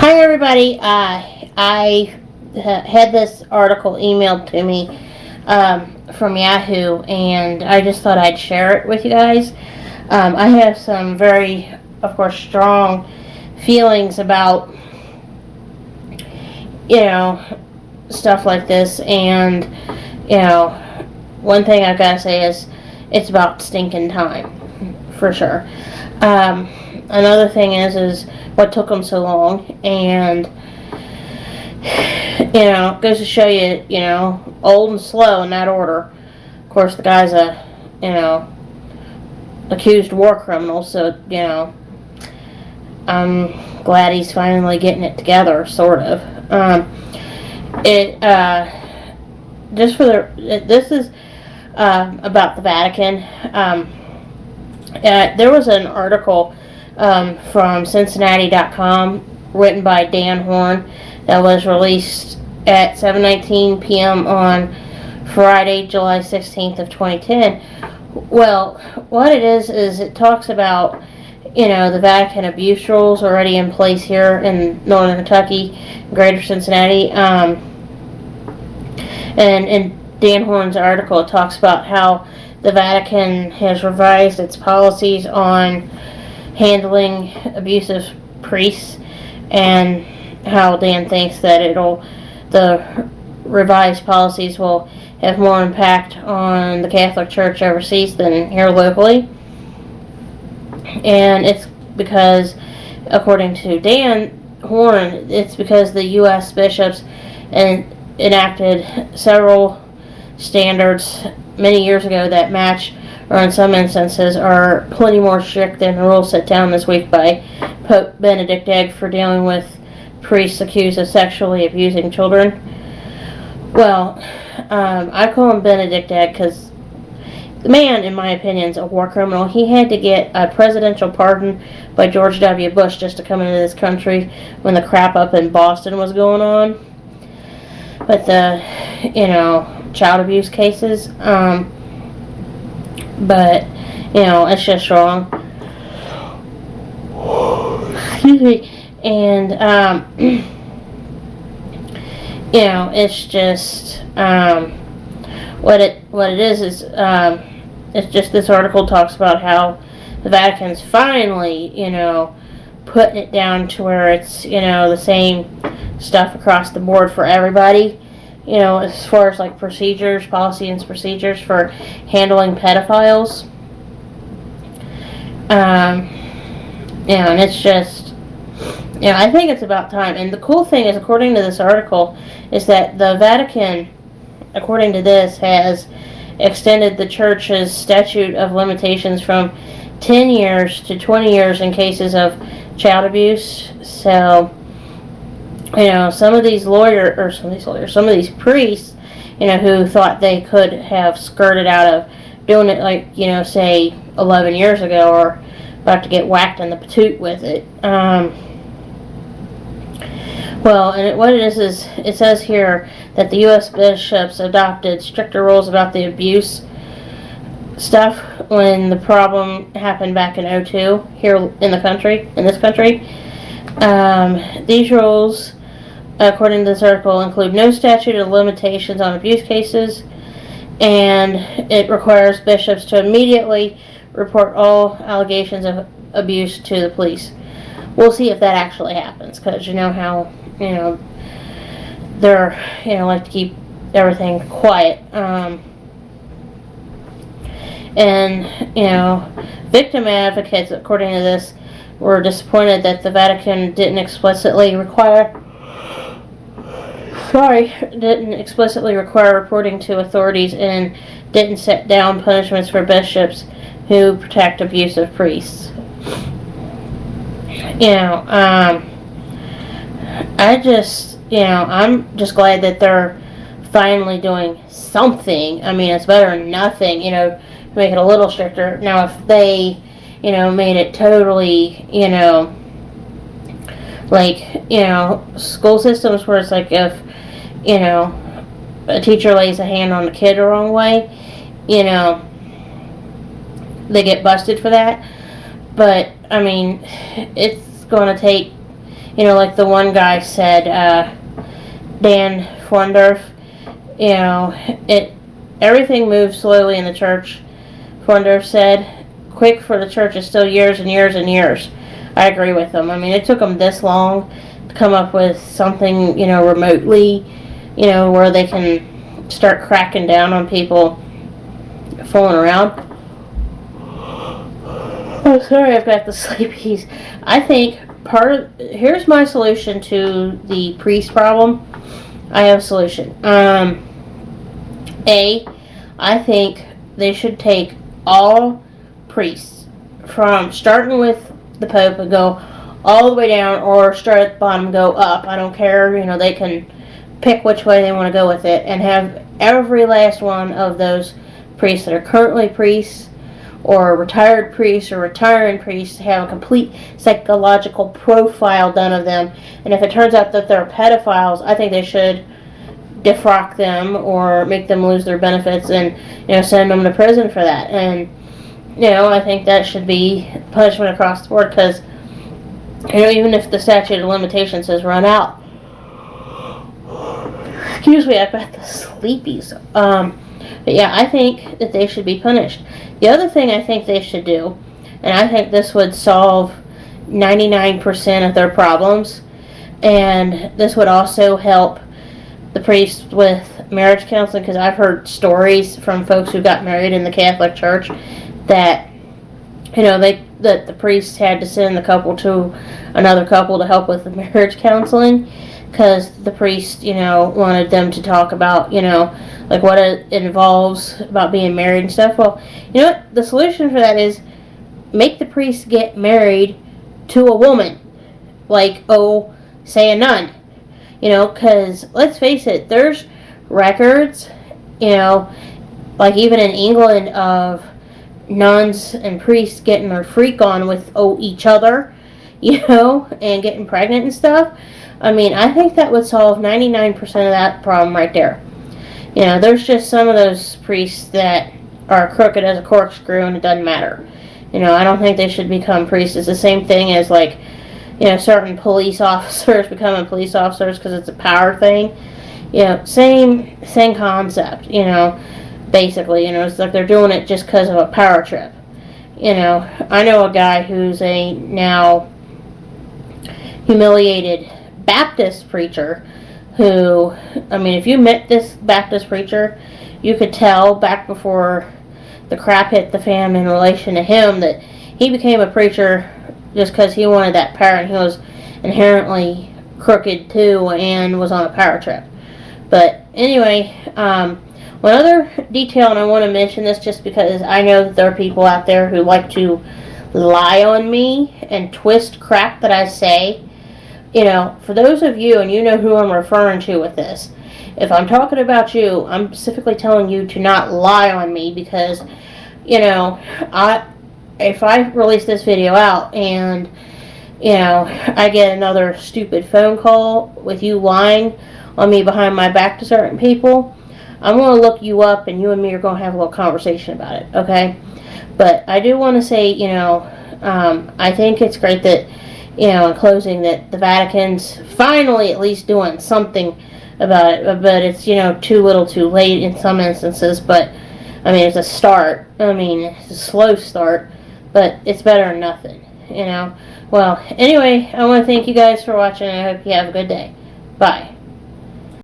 Hi, everybody. I had this article emailed to me from Yahoo, and I just thought I'd share it with you guys. I have some very, of course, strong feelings about, stuff like this, and, one thing I've got to say is it's about stinking time, for sure. Another thing is what took them so long, and it goes to show you, old and slow in that order. Of course, the guy's a, accused war criminal, so, I'm glad he's finally getting it together, sort of. This is about the Vatican. There was an article from Cincinnati.com written by Dan Horn that was released at 7:19 p.m. on Friday, July 16th of 2010. Well, what it is it talks about, the Vatican abuse rules already in place here in northern Kentucky, greater Cincinnati. And in Dan Horn's article, it talks about how the Vatican has revised its policies on handling abusive priests, and how Dan thinks that the revised policies will have more impact on the Catholic Church overseas than here locally. And it's because, according to Dan Horn, it's because the U.S. bishops enacted several standards many years ago that match, or in some instances are plenty more strict than the rules set down this week by Pope Benedict Egg for dealing with priests accused of sexually abusing children. Well, I call him Benedict Egg because the man, in my opinion, is a war criminal. He had to get a presidential pardon by George W. Bush just to come into this country when the crap up in Boston was going on. But the, child abuse cases, but, it's just wrong. Excuse me. And, it's just, what it is, it's just this article talks about how the Vatican's finally, putting it down to where it's, the same stuff across the board for everybody. As far as like policy and procedures for handling pedophiles. And it's just, I think it's about time. And the cool thing is, according to this article, is that the Vatican, according to this, has extended the Church's Statute of Limitations from 10 years to 20 years in cases of child abuse. So, some of these priests, who thought they could have skirted out of doing it, like, say 11 years ago, or about to get whacked in the patoot with it. What it is it says here that the U.S. bishops adopted stricter rules about the abuse stuff when the problem happened back in 2002 here in this country. These rules, according to this article, include no statute of limitations on abuse cases, and it requires bishops to immediately report all allegations of abuse to the police. We'll see if that actually happens, because you know how, they're, like to keep everything quiet. Victim advocates, according to this, were disappointed that the Vatican didn't explicitly require reporting to authorities, and didn't set down punishments for bishops who protect abusive priests. I'm just glad that they're finally doing something. I mean, it's better than nothing, to make it a little stricter. Now, if they, made it totally, school systems where it's like if, a teacher lays a hand on a kid the wrong way, they get busted for that. But, I mean, it's going to take, like the one guy said, Dan Flendorf, everything moves slowly in the church. Flendorf said, quick for the church is still years and years and years. I agree with him. I mean, it took them this long to come up with something, remotely, where they can start cracking down on people fooling around. Oh, sorry, I've got the sleepies. I think here's my solution to the priest problem. I have a solution. I think they should take all priests from starting with the Pope and go all the way down, or start at the bottom and go up. I don't care. They can pick which way they want to go with it, and have every last one of those priests that are currently priests or retired priests or retiring priests have a complete psychological profile done of them. And if it turns out that they're pedophiles, I think they should defrock them or make them lose their benefits and send them to prison for that. And I think that should be punishment across the board, because even if the statute of limitations has run out. Excuse me, I've got the sleepies. But yeah, I think that they should be punished. The other thing I think they should do, and I think this would solve 99% of their problems, and this would also help the priests with marriage counseling, because I've heard stories from folks who got married in the Catholic Church that that the priest had to send the couple to another couple to help with the marriage counseling, because the priest wanted them to talk about like what it involves about being married and stuff. Well, what the solution for that is, make the priest get married to a woman, like say a nun, because let's face it, there's records like even in England of nuns and priests getting their freak on with each other, and getting pregnant and stuff. I mean, I think that would solve 99% of that problem right there. There's just some of those priests that are crooked as a corkscrew, and it doesn't matter. I don't think they should become priests. It's the same thing as like, certain police officers becoming police officers because it's a power thing. Same concept. Basically, it's like they're doing it just because of a power trip. I know a guy who's a now humiliated Baptist preacher who, I mean, if you met this Baptist preacher, you could tell back before the crap hit the fan in relation to him that he became a preacher just because he wanted that power, and he was inherently crooked too and was on a power trip. But anyway, one other detail, and I want to mention this just because I know that there are people out there who like to lie on me and twist crap that I say. For those of you, and you know who I'm referring to with this, if I'm talking about you, I'm specifically telling you to not lie on me, because, if I release this video out and, I get another stupid phone call with you lying on me behind my back to certain people, I'm going to look you up, and you and me are going to have a little conversation about it, okay? But I do want to say, I think it's great that, in closing, that the Vatican's finally at least doing something about it, but it's, too little too late in some instances. But I mean, it's a start. I mean, it's a slow start, but it's better than nothing, Well, anyway, I want to thank you guys for watching. I hope you have a good day. Bye.